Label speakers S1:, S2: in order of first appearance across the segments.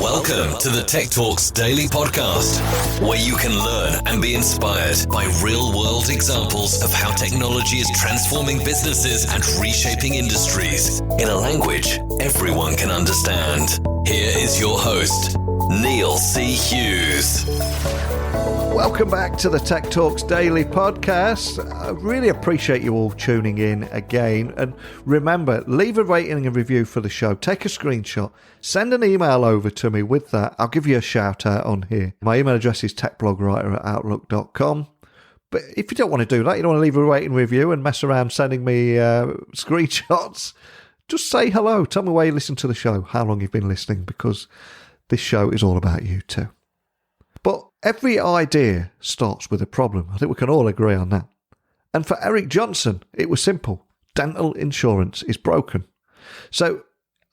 S1: Welcome to the Tech Talks Daily Podcast, where you can learn and be inspired by real-world examples of how technology is transforming businesses and reshaping industries in a language everyone can understand. Here is your host, Neil C. Hughes.
S2: Welcome back to the Tech Talks Daily Podcast. I really appreciate you all tuning in again. And remember, leave a rating and review for the show. Take a screenshot. Send an email over to me with that. I'll give you a shout out on here. My email address is techblogwriter@outlook.com. But if you don't want to do that, you don't want to leave a rating and review and mess around sending me screenshots, just say hello. Tell me where you listen to the show, how long you've been listening, because this show is all about you too. But every idea starts with a problem. I think we can all agree on that. And for Eric Johnson, it was simple. Dental insurance is broken. So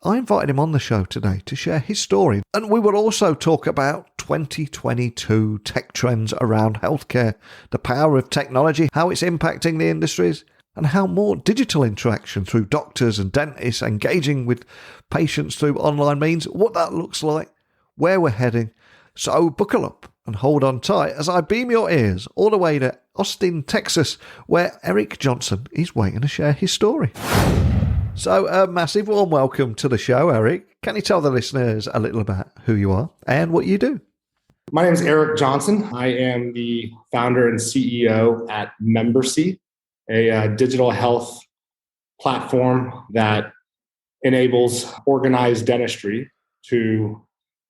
S2: I invited him on the show today to share his story. And we will also talk about 2022 tech trends around healthcare, the power of technology, how it's impacting the industries, and how more digital interaction through doctors and dentists engaging with patients through online means, what that looks like, where we're heading. So buckle up and hold on tight as I beam your ears all the way to Austin, Texas, where Eric Johnson is waiting to share his story. So a massive warm welcome to the show, Eric. Can you tell the listeners a little about who you are and what you do?
S3: My name is Eric Johnson. I am the founder and CEO at membersy, a digital health platform that enables organized dentistry to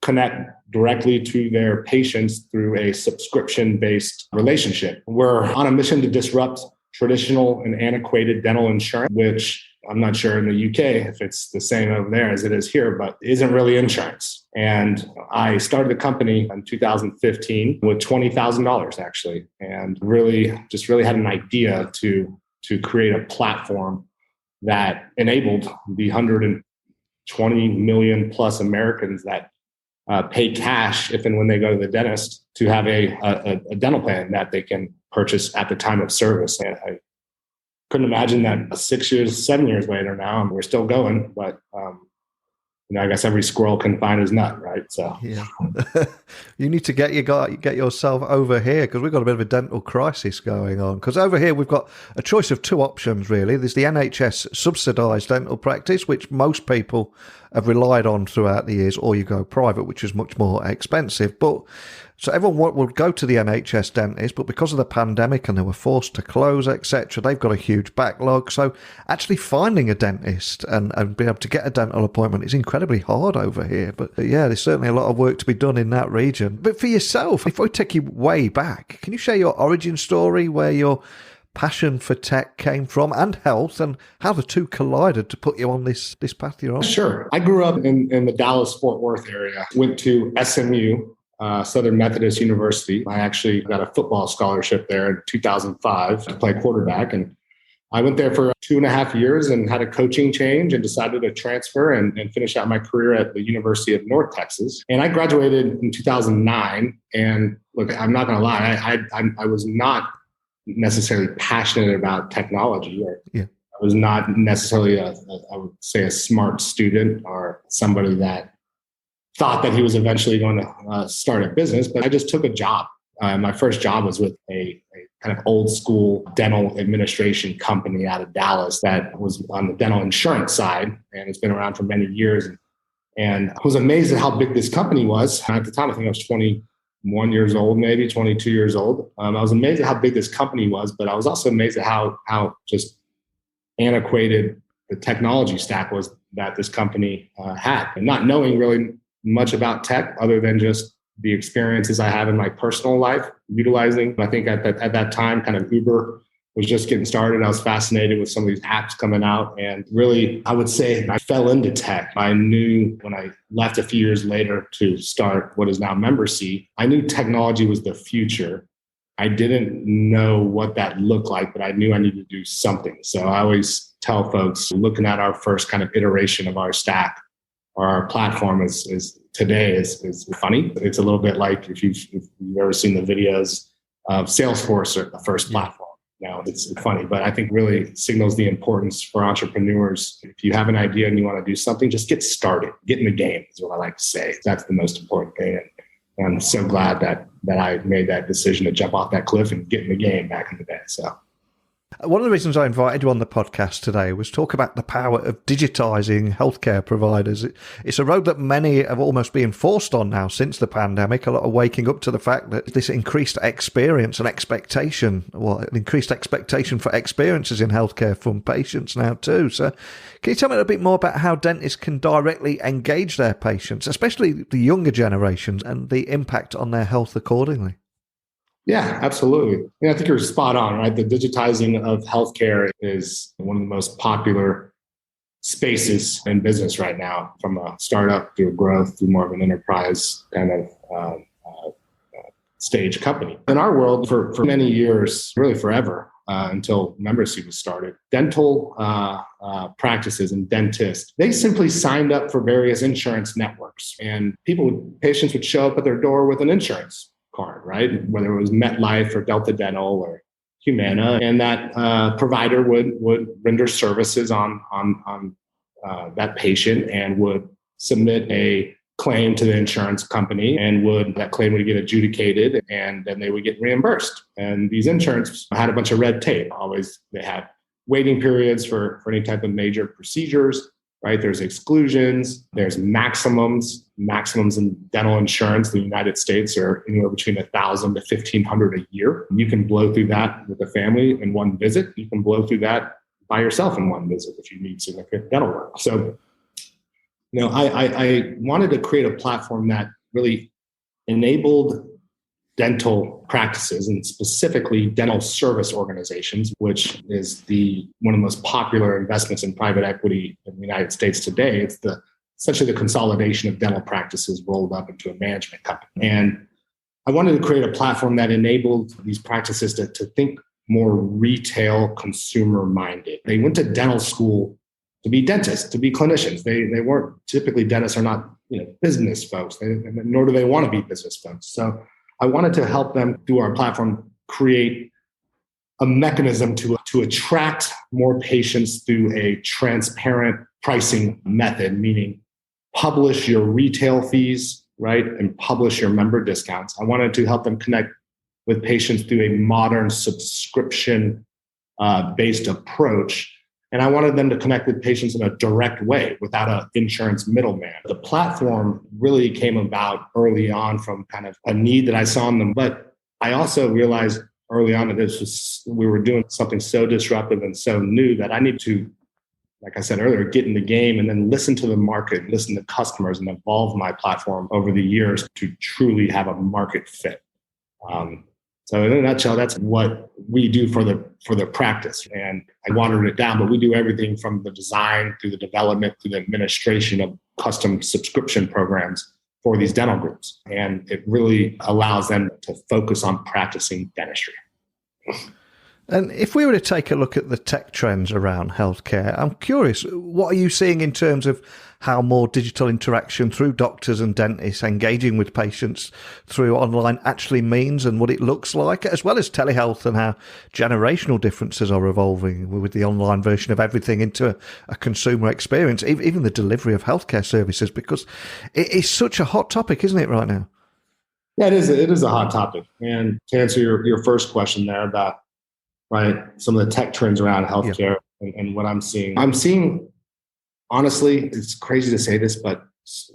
S3: connect directly to their patients through a subscription-based relationship. We're on a mission to disrupt traditional and antiquated dental insurance, which I'm not sure in the UK if it's the same over there as it is here, but isn't really insurance. And I started the company in 2015 with $20,000 actually, and really had an idea to create a platform that enabled the 120 million plus Americans that pay cash if and when they go to the dentist to have a dental plan that they can purchase at the time of service. And I couldn't imagine that 7 years later now, and we're still going, but I guess every squirrel can find his nut, right? So
S2: yeah, you need to get yourself over here because we've got a bit of a dental crisis going on. Because over here we've got a choice of two options really. There's the NHS subsidised dental practice, which most people have relied on throughout the years, or you go private, which is much more expensive. But so everyone will go to the NHS dentist, but because of the pandemic and they were forced to close, etc., they've got a huge backlog. So actually finding a dentist and being able to get a dental appointment is incredibly hard over here. But yeah, there's certainly a lot of work to be done in that region. But for yourself, if I take you way back, can you share your origin story, where your passion for tech came from and health, and how the two collided to put you on this path you're on?
S3: Sure. I grew up in the Dallas-Fort Worth area, went to SMU, Southern Methodist University. I actually got a football scholarship there in 2005 to play quarterback. And I went there for 2.5 years and had a coaching change and decided to transfer and finish out my career at the University of North Texas. And I graduated in 2009. And look, I'm not going to lie, I was not necessarily passionate about technology. I was not necessarily I would say a smart student or somebody that thought that he was eventually going to start a business, but I just took a job. My first job was with a kind of old school dental administration company out of Dallas that was on the dental insurance side, and it's been around for many years. And I was amazed at how big this company was. At the time, I think I was 21 years old, maybe 22 years old. I was amazed at how big this company was, but I was also amazed at how just antiquated the technology stack was that this company had, and not knowing really much about tech other than just the experiences I have in my personal life, utilizing. I think at that time, kind of Uber was just getting started. I was fascinated with some of these apps coming out. And really, I would say I fell into tech. I knew when I left a few years later to start what is now membersy, I knew technology was the future. I didn't know what that looked like, but I knew I needed to do something. So I always tell folks, looking at our first kind of iteration of our stack, or our platform is funny. It's a little bit like if you've ever seen the videos of Salesforce or the first platform. Now, it's funny, but I think really signals the importance for entrepreneurs. If you have an idea and you want to do something, just get started. Get in the game is what I like to say. That's the most important thing. And I'm so glad that I made that decision to jump off that cliff and get in the game back in the day. So.
S2: One of the reasons I invited you on the podcast today was talk about the power of digitising healthcare providers. It's a road that many have almost been forced on now since the pandemic. A lot of waking up to the fact that this increased experience and expectation, an increased expectation for experiences in healthcare from patients now too. So can you tell me a bit more about how dentists can directly engage their patients, especially the younger generations, and the impact on their health accordingly?
S3: Yeah, absolutely. I think you're spot on, right? The digitizing of healthcare is one of the most popular spaces in business right now, from a startup through growth through more of an enterprise kind of stage company. In our world, for many years, really forever, until membersy was started, dental practices and dentists, they simply signed up for various insurance networks, and patients would show up at their door with an insurance card, right? Whether it was MetLife or Delta Dental or Humana, and that provider would render services on that patient and would submit a claim to the insurance company, and that claim would get adjudicated, and then they would get reimbursed. And these insurance had a bunch of red tape. They had waiting periods for any type of major procedures. Right? There's exclusions, there's maximums. Maximums in dental insurance in the United States are anywhere between $1,000 to $1,500 a year. You can blow through that with a family in one visit. You can blow through that by yourself in one visit if you need significant dental work. So, I wanted to create a platform that really enabled dental practices, and specifically dental service organizations, which is one of the most popular investments in private equity in the United States today. It's essentially the consolidation of dental practices rolled up into a management company. And I wanted to create a platform that enabled these practices to think more retail consumer minded. They went to dental school to be dentists, to be clinicians. They weren't typically, dentists are not business folks, nor do they want to be business folks. So I wanted to help them through our platform create a mechanism to attract more patients through a transparent pricing method, meaning publish your retail fees, right, and publish your member discounts. I wanted to help them connect with patients through a modern subscription based approach. And I wanted them to connect with patients in a direct way without an insurance middleman. The platform really came about early on from kind of a need that I saw in them. But I also realized early on that we were doing something so disruptive and so new that I need to, like I said earlier, get in the game and then listen to the market, listen to customers, and evolve my platform over the years to truly have a market fit. So in a nutshell, that's what we do for the practice. And I watered it down, but we do everything from the design through the development through the administration of custom subscription programs for these dental groups. And it really allows them to focus on practicing dentistry.
S2: And if we were to take a look at the tech trends around healthcare, I'm curious, what are you seeing in terms of how more digital interaction through doctors and dentists engaging with patients through online actually means and what it looks like, as well as telehealth and how generational differences are evolving with the online version of everything into a consumer experience, even the delivery of healthcare services, because it is such a hot topic, isn't it, right now?
S3: Yeah, it is a hot topic. And to answer your first question there about some of the tech trends around healthcare and what I'm seeing, honestly, it's crazy to say this, but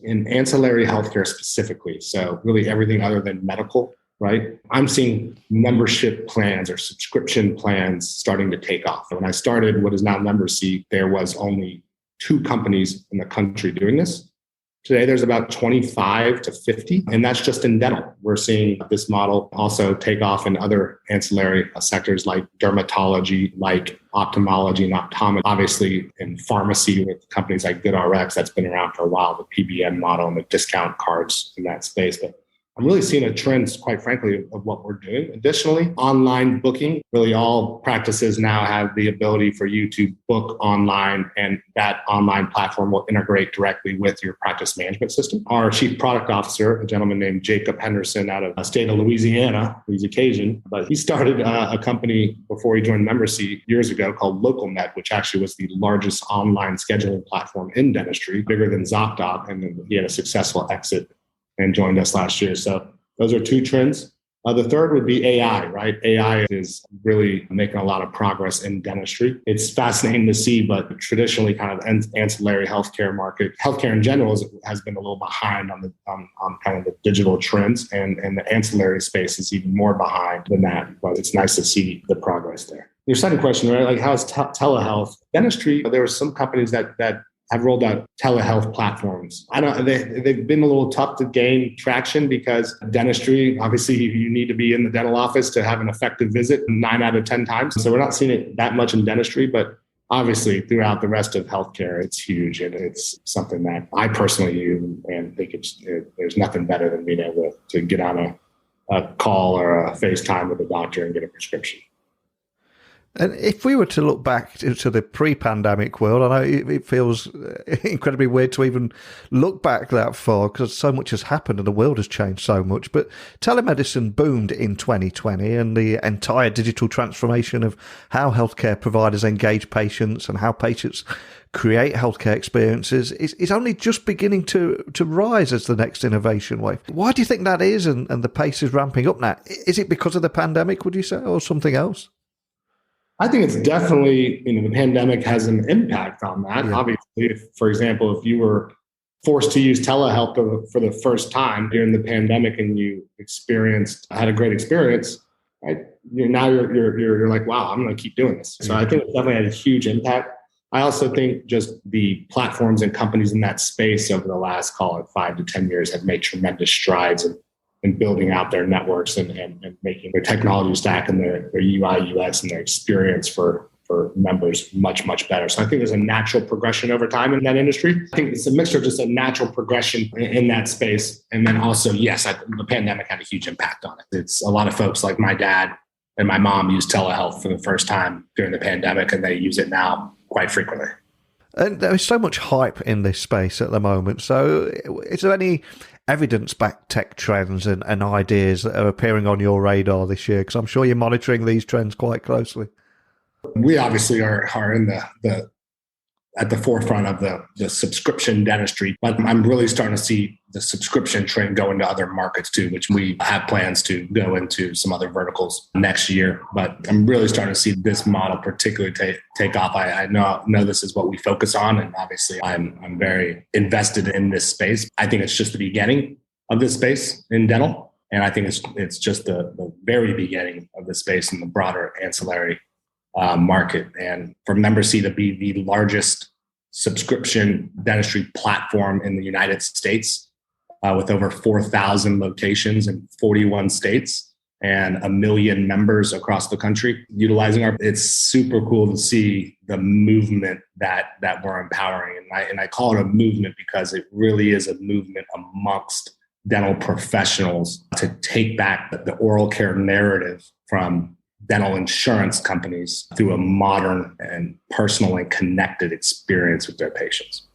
S3: in ancillary healthcare specifically, so really everything other than medical, right? I'm seeing membership plans or subscription plans starting to take off. When I started what is now membersy, there was only 2 companies in the country doing this. Today, there's about 25 to 50, and that's just in dental. We're seeing this model also take off in other ancillary sectors like dermatology, like ophthalmology and optometry. Obviously, in pharmacy with companies like GoodRx, that's been around for a while, the PBM model and the discount cards in that space. But I'm really seeing a trend, quite frankly, of what we're doing. Additionally, online booking, really all practices now have the ability for you to book online, and that online platform will integrate directly with your practice management system. Our chief product officer, a gentleman named Jacob Henderson out of the state of Louisiana, he's a Cajun, but he started a company before he joined membersy years ago called LocalMed, which actually was the largest online scheduling platform in dentistry, bigger than ZocDoc, and then he had a successful exit and joined us last year. So those are two trends. The third would be AI, right? AI is really making a lot of progress in dentistry. It's fascinating to see, but traditionally kind of ancillary healthcare market, healthcare in general has been a little behind on kind of the digital trends, and the ancillary space is even more behind than that. But it's nice to see the progress there. Your second question, right? Like how's telehealth? Dentistry, there were some companies that have rolled out telehealth platforms. They've been a little tough to gain traction because dentistry, obviously you need to be in the dental office to have an effective visit 9 out of 10 times. So we're not seeing it that much in dentistry, but obviously throughout the rest of healthcare, it's huge. And it's something that I personally use and think there's nothing better than being able to get on a call or a FaceTime with a doctor and get a prescription.
S2: And if we were to look back to the pre-pandemic world, I know it feels incredibly weird to even look back that far because so much has happened and the world has changed so much. But telemedicine boomed in 2020, and the entire digital transformation of how healthcare providers engage patients and how patients create healthcare experiences is only just beginning to rise as the next innovation wave. Why do you think that is, and the pace is ramping up now? Is it because of the pandemic, would you say, or something else?
S3: I think it's definitely, the pandemic has an impact on that. Yeah. Obviously, for example, if you were forced to use telehealth for the first time during the pandemic and you had a great experience, right? You're like, wow, I'm going to keep doing this. So I think it definitely had a huge impact. I also think just the platforms and companies in that space over the last, call it 5 to 10 years, have made tremendous strides in building out their networks and making their technology stack and their UI, UX, and their experience for members much, much better. So I think there's a natural progression over time in that industry. I think it's a mixture of just a natural progression in that space. And then also, yes, the pandemic had a huge impact on it. It's a lot of folks like my dad and my mom used telehealth for the first time during the pandemic, and they use it now quite frequently.
S2: And there is so much hype in this space at the moment. So is there any evidence-backed tech trends and ideas that are appearing on your radar this year? Because I'm sure you're monitoring these trends quite closely.
S3: We obviously are in at the forefront of the subscription dentistry, but I'm really starting to see the subscription trend go into other markets too, which we have plans to go into some other verticals next year. But I'm really starting to see this model particularly take off. I know this is what we focus on, and obviously I'm very invested in this space. I think it's just the beginning of this space in dental, and I think it's just the very beginning of the space in the broader ancillary market. And for membersy to be the largest subscription dentistry platform in the United States, with over 4,000 locations in 41 states and 1 million members across the country utilizing it's super cool to see the movement that we're empowering. And I call it a movement because it really is a movement amongst dental professionals to take back the oral care narrative from dental insurance companies through a modern and personal and connected experience with their patients.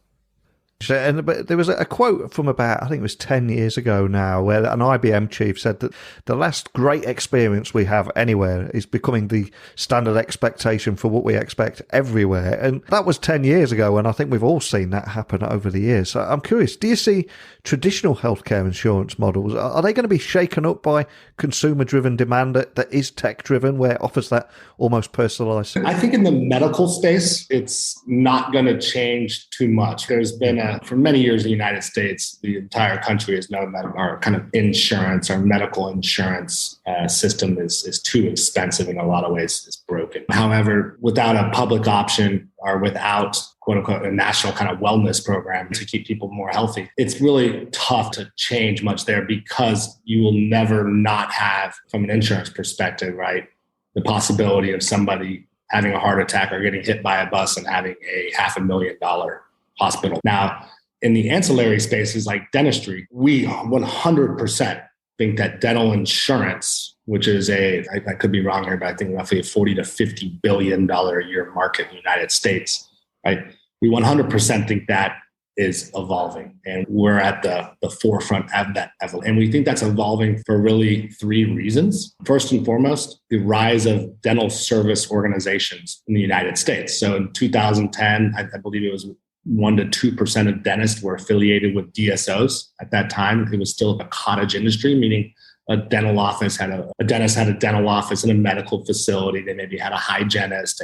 S2: But there was a quote from about, I think it was 10 years ago now, where an IBM chief said that the last great experience we have anywhere is becoming the standard expectation for what we expect everywhere. And that was 10 years ago, and I think we've all seen that happen over the years. So I'm curious, do you see traditional healthcare insurance models, are they going to be shaken up by consumer-driven demand that is tech-driven, where it offers that almost personalized?
S3: I think in the medical space, it's not going to change too much. There's been for many years in the United States, the entire country has known that our kind of insurance, our medical insurance system is too expensive in a lot of ways. It's broken. However, without a public option or without, quote unquote, a national kind of wellness program to keep people more healthy, it's really tough to change much there, because you will never not have, from an insurance perspective, right, the possibility of somebody having a heart attack or getting hit by a bus and having a $500,000 hospital. Now, in the ancillary spaces like dentistry, we 100% think that dental insurance, which is I could be wrong here, but I think roughly a $40 to $50 billion a year market in the United States, right? We 100% think that is evolving, and we're at the forefront of that evolution. And we think that's evolving for really three reasons. First and foremost, the rise of dental service organizations in the United States. So in 2010, I believe it was 1% to 2% of dentists were affiliated with DSOs. At that time, it was still a cottage industry, meaning a dental office had a dentist had a dental office in a medical facility. They maybe had a hygienist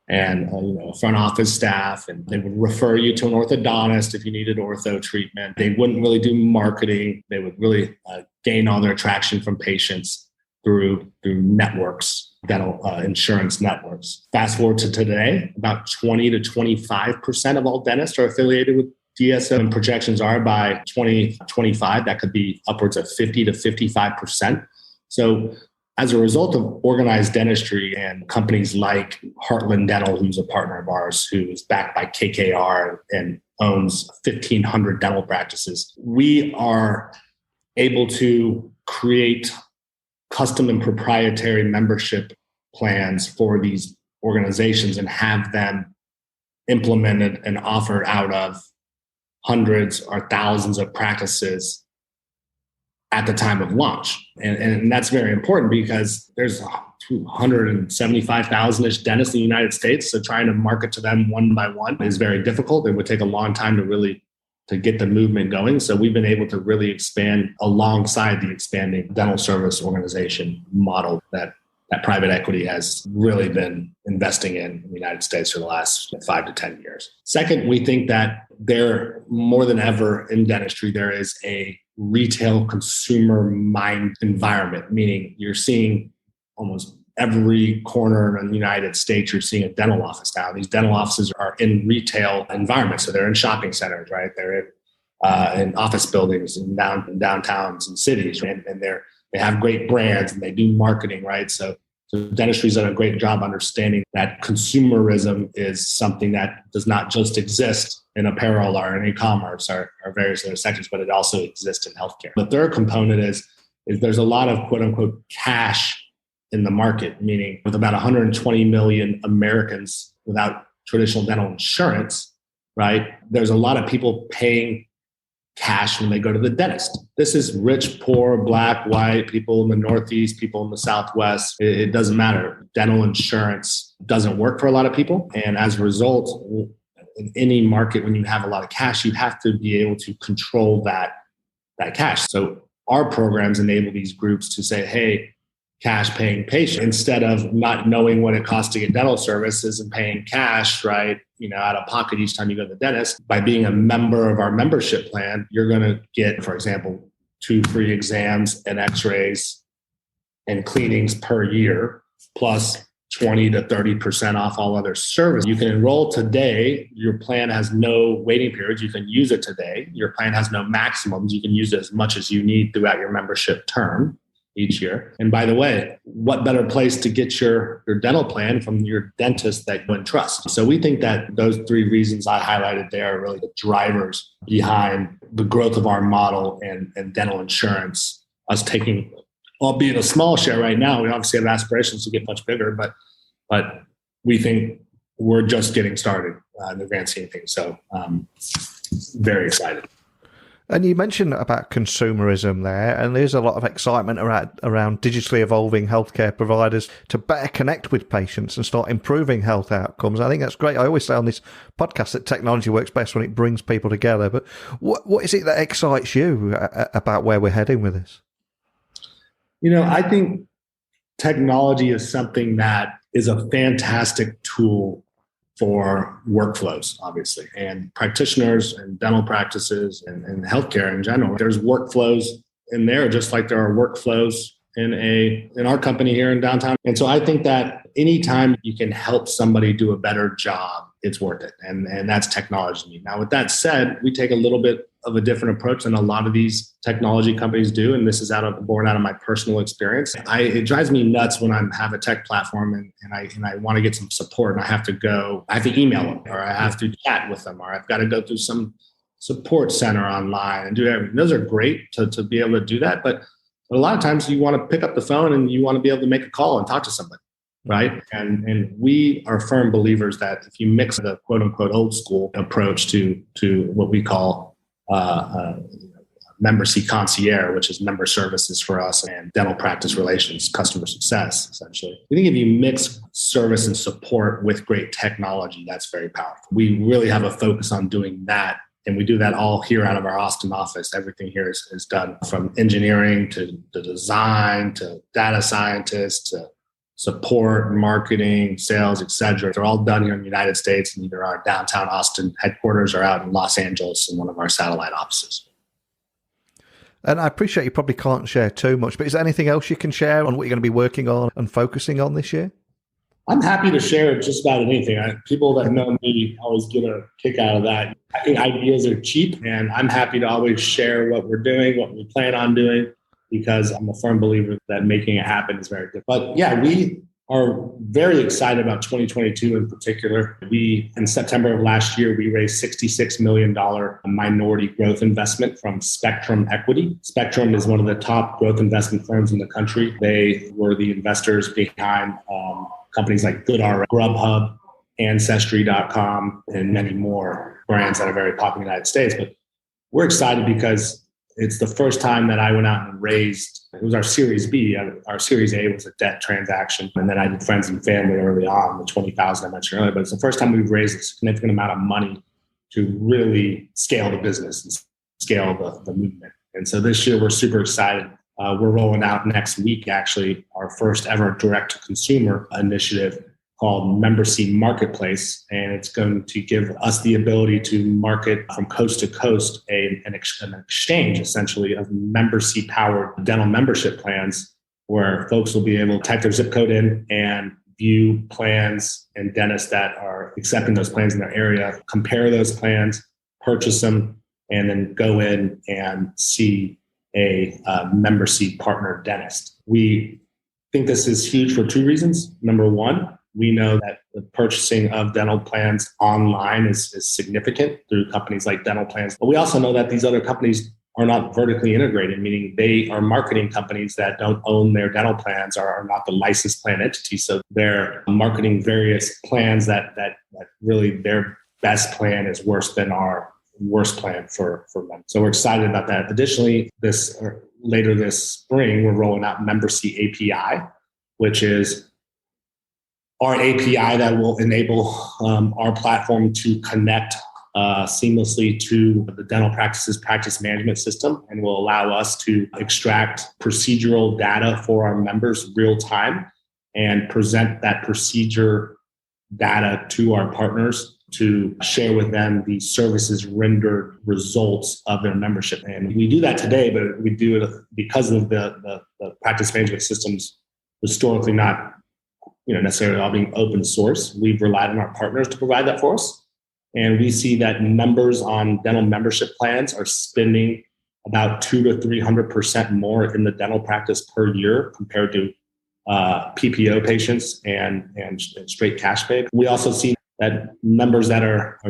S3: and front office staff, and they would refer you to an orthodontist if you needed ortho treatment. They wouldn't really do marketing. They would really gain all their traction from patients through networks, dental insurance networks. Fast forward to today, about 20 to 25% of all dentists are affiliated with DSO, and projections are by 2025, that could be upwards of 50 to 55%. So as a result of organized dentistry and companies like Heartland Dental, who's a partner of ours, who is backed by KKR and owns 1,500 dental practices, we are able to create custom and proprietary membership plans for these organizations and have them implemented and offered out of hundreds or thousands of practices at the time of launch. And that's very important because there's 175,000-ish dentists in the United States. So trying to market to them one by one is very difficult. It would take a long time to get the movement going. So we've been able to really expand alongside the expanding dental service organization model that private equity has really been investing in the United States for the last 5 to 10 years. Second, we think that there, more than ever in dentistry, there is a retail consumer mind environment, meaning you're seeing almost every corner in the United States, you're seeing a dental office now. These dental offices are in retail environments. So they're in shopping centers, right? They're in office buildings in downtowns and cities, right? And they have great brands and they do marketing, right? So dentistry's done a great job understanding that consumerism is something that does not just exist in apparel or in e-commerce or various other sectors, but it also exists in healthcare. The third component is there's a lot of quote unquote cash in the market, meaning with about 120 million Americans without traditional dental insurance, right? There's a lot of people paying cash when they go to the dentist. This is rich, poor, black, white, people in the Northeast, people in the Southwest. It doesn't matter. Dental insurance doesn't work for a lot of people. And as a result, in any market, when you have a lot of cash, you have to be able to control that cash. So our programs enable these groups to say, hey, cash paying patient, instead of not knowing what it costs to get dental services and paying cash, right, out of pocket each time you go to the dentist. By being a member of our membership plan, you're going to get, for example, 2 free exams and x-rays and cleanings per year, plus 20 to 30% off all other services. You can enroll today. Your plan has no waiting periods. You can use it today. Your plan has no maximums. You can use it as much as you need throughout your membership term each year. And by the way, what better place to get your dental plan from your dentist that you trust? So we think that those 3 reasons I highlighted there are really the drivers behind the growth of our model and dental insurance. Us taking, albeit a small share right now, we obviously have aspirations to get much bigger, but we think we're just getting started in the grand scheme of things. So very excited.
S2: And you mentioned about consumerism there, and there's a lot of excitement around digitally evolving healthcare providers to better connect with patients and start improving health outcomes. I think that's great. I always say on this podcast that technology works best when it brings people together. But what is it that excites you about where we're heading with this?
S3: I think technology is something that is a fantastic tool for workflows, obviously, and practitioners and dental practices and healthcare in general. There's workflows in there, just like there are workflows in our company here in downtown. And so I think that anytime you can help somebody do a better job, it's worth it. And that's technology. Now, with that said, we take a little bit of a different approach than a lot of these technology companies do. And this is born out of my personal experience. It drives me nuts when I have a tech platform and I want to get some support and I have to email them, or I have to chat with them, or I've got to go through some support center online and do everything. Those are great to be able to do that. But But a lot of times you want to pick up the phone and you want to be able to make a call and talk to somebody, right? And we are firm believers that if you mix the quote unquote old school approach to what we call membersy concierge, which is member services for us, and dental practice relations, customer success, essentially. I think if you mix service and support with great technology, that's very powerful. We really have a focus on doing that. And we do that all here out of our Austin office. Everything here is done from engineering to the design to data scientists to support, marketing, sales, et cetera. They're all done here in the United States, and either our downtown Austin headquarters or out in Los Angeles in one of our satellite offices.
S2: And I appreciate you probably can't share too much, but is there anything else you can share on what you're going to be working on and focusing on this year?
S3: I'm happy to share just about anything. People that know me always get a kick out of that. I think ideas are cheap, and I'm happy to always share what we're doing, what we plan on doing, because I'm a firm believer that making it happen is very good. But yeah, we are very excited about 2022 in particular. In September of last year, we raised $66 million minority growth investment from Spectrum Equity. Spectrum is one of the top growth investment firms in the country. They were the investors behind companies like GoodRx, Grubhub, Ancestry.com, and many more brands that are very popular in the United States. But we're excited because it's the first time that I went out and raised, it was our Series B. Our Series A was a debt transaction. And then I did friends and family early on, the $20,000 I mentioned earlier. But it's the first time we've raised a significant amount of money to really scale the business and scale the movement. And so this year we're super excited. We're rolling out next week, actually, our first ever direct-to-consumer initiative called Membersy Marketplace. And it's going to give us the ability to market from coast to coast an exchange, essentially, of membersy-powered dental membership plans, where folks will be able to type their zip code in and view plans and dentists that are accepting those plans in their area, compare those plans, purchase them, and then go in and see a membersy partner dentist. We think this is huge for two reasons. Number one, we know that the purchasing of dental plans online is significant through companies like Dental Plans. But we also know that these other companies are not vertically integrated, meaning they are marketing companies that don't own their dental plans or are not the licensed plan entity. So they're marketing various plans that really their best plan is worse than our worst plan for them. So we're excited about that. Additionally, later this spring, we're rolling out Membersy API, which is our API that will enable our platform to connect seamlessly to the dental practices practice management system, and will allow us to extract procedural data for our members real time and present that procedure data to our partners to share with them the services rendered results of their membership. And we do that today, but we do it because of the practice management systems historically not necessarily all being open source. We've relied on our partners to provide that for us. And we see that members on dental membership plans are spending about 200 to 300% more in the dental practice per year compared to PPO patients and straight cash pay. We also see that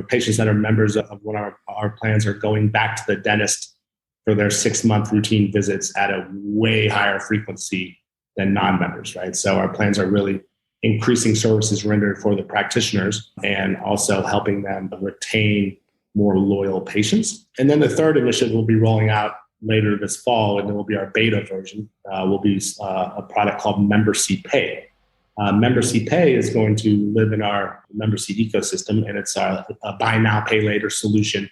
S3: patients that are members of one of our plans are going back to the dentist for their 6-month routine visits at a way higher frequency than non-members, right? So our plans are really increasing services rendered for the practitioners and also helping them retain more loyal patients. And then the third initiative we'll be rolling out later this fall, and it will be our beta version, will be a product called Membersy Pay. Membersy Pay is going to live in our Membersy ecosystem, and it's a buy now, pay later solution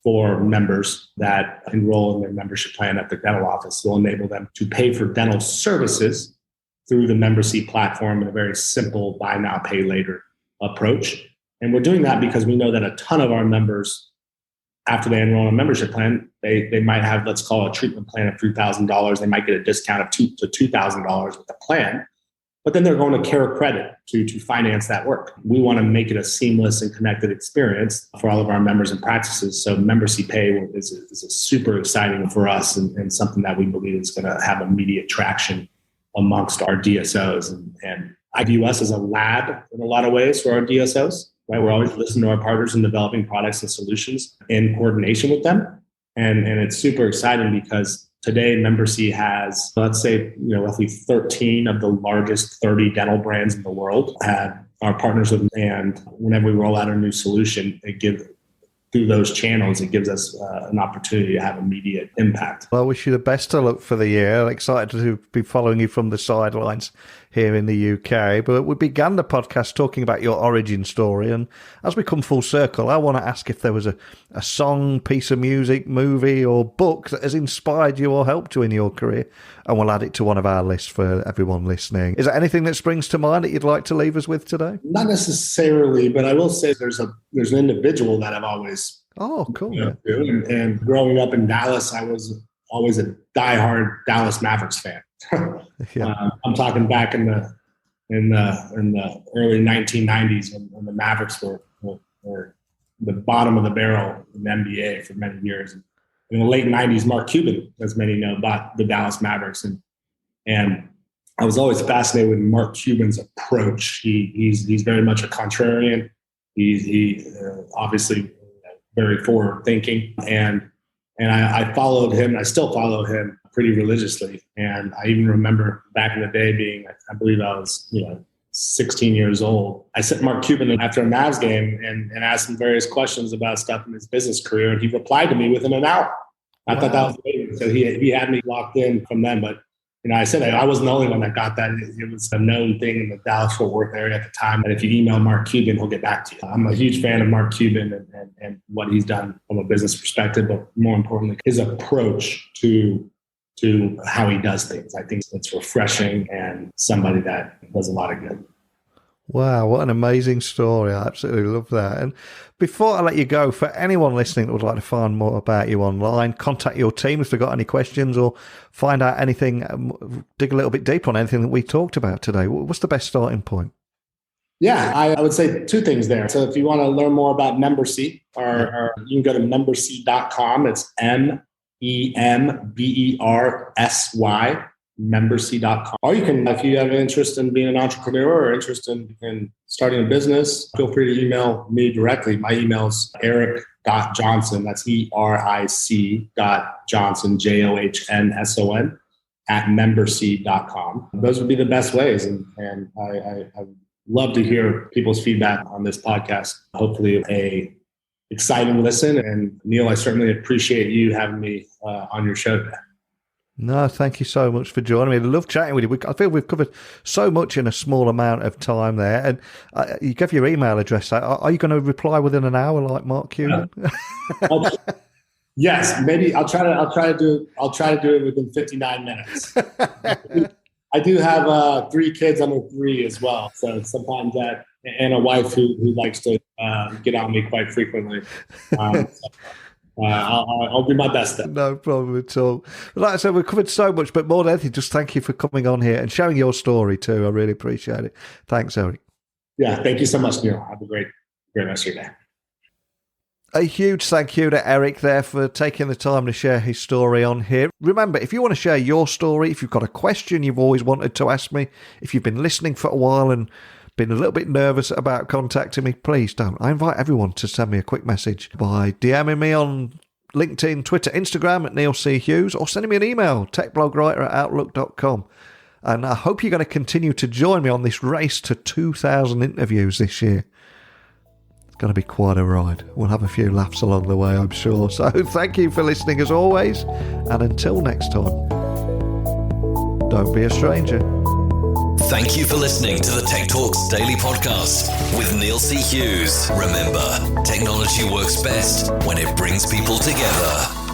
S3: for members that enroll in their membership plan at the dental office. It will enable them to pay for dental services through the Membersy platform in a very simple buy now, pay later approach. And we're doing that because we know that a ton of our members, after they enroll in a membership plan, they might have, let's call it a treatment plan of $3,000. They might get a discount of $2,000 with the plan, but then they're going to Care Credit to finance that work. We want to make it a seamless and connected experience for all of our members and practices. So Membersy Pay is a super exciting for us and something that we believe is going to have immediate traction amongst our DSOs. And I view us as a lab in a lot of ways for our DSOs, right? We're always listening to our partners and developing products and solutions in coordination with them. And it's super exciting because Today, membersy has, let's say, roughly 13 of the largest 30 dental brands in the world are partners with, and whenever we roll out a new solution, through those channels, it gives us an opportunity to have immediate impact.
S2: Well, I wish you the best of luck for the year. Excited to be following you from the sidelines here in the UK. But we began the podcast talking about your origin story. And as we come full circle, I want to ask if there was a song, piece of music, movie or book that has inspired you or helped you in your career. And we'll add it to one of our lists for everyone listening. Is there anything that springs to mind that you'd like to leave us with today?
S3: Not necessarily, but I will say there's an individual that I've always
S2: cool.
S3: And growing up in Dallas, I was always a diehard Dallas Mavericks fan. I'm talking back in the early 1990s when the Mavericks were the bottom of the barrel in the NBA for many years. And in the late 90s, Mark Cuban, as many know, bought the Dallas Mavericks, and I was always fascinated with Mark Cuban's approach. He's very much a contrarian. He obviously very forward thinking, and I followed him. I still follow him pretty religiously, and I even remember back in the day being, I believe I was 16 years old. I sent Mark Cuban after a Mavs game and asked him various questions about stuff in his business career, and he replied to me within an hour. I thought that was amazing. So he had me locked in from then. But I said I wasn't the only one that got that. It was a known thing in the Dallas-Fort Worth area at the time. And if you email Mark Cuban, he'll get back to you. I'm a huge fan of Mark Cuban and what he's done from a business perspective, but more importantly, his approach to how he does things. I think it's refreshing and somebody that does a lot of good.
S2: Wow, what an amazing story. I absolutely love that. And before I let you go, for anyone listening that would like to find more about you online, contact your team if they've got any questions or find out anything, dig a little bit deeper on anything that we talked about today, what's the best starting point?
S1: Yeah, I would say two things there. So if you want to learn more about membersy, or you can go to membersy.com. It's MEMBERSY, membersy.com. Or you can, if you have an interest in being an entrepreneur or interest in starting a business, feel free to email me directly. My email is eric.johnson. That's ERIC.Johnson, JOHNSON, at membersy.com. Those would be the best ways. And I love to hear people's feedback on this podcast. Hopefully a exciting listen. And Neil, I certainly appreciate you having me on your show today.
S2: No, thank you so much for joining me. I love chatting with you. I feel we've covered so much in a small amount of time there. And you gave your email address. Are you going to reply within an hour like Mark Cuban?
S1: Yes, maybe I'll try to do it within 59 minutes. I do have 3 kids under 3 as well. So sometimes that, and a wife who likes to get on me quite frequently. I'll do my best then.
S2: No problem at all. Like I said, we've covered so much, but more than anything, just thank you for coming on here and sharing your story too. I really appreciate it. Thanks, Eric.
S1: Yeah, thank you so much, Neil. Have a great rest of your day.
S2: A huge thank you to Eric there for taking the time to share his story on here. Remember, if you want to share your story, if you've got a question you've always wanted to ask me, if you've been listening for a while and been a little bit nervous about contacting me, please don't. I invite everyone to send me a quick message by DMing me on LinkedIn, Twitter, Instagram at Neil C. Hughes, or sending me an email, techblogwriter@outlook.com. And I hope you're going to continue to join me on this race to 2,000 interviews this year. It's going to be quite a ride. We'll have a few laughs along the way, I'm sure. So thank you for listening as always. And until next time, don't be a stranger.
S4: Thank you for listening to the Tech Talks Daily Podcast with Neil C. Hughes. Remember, technology works best when it brings people together.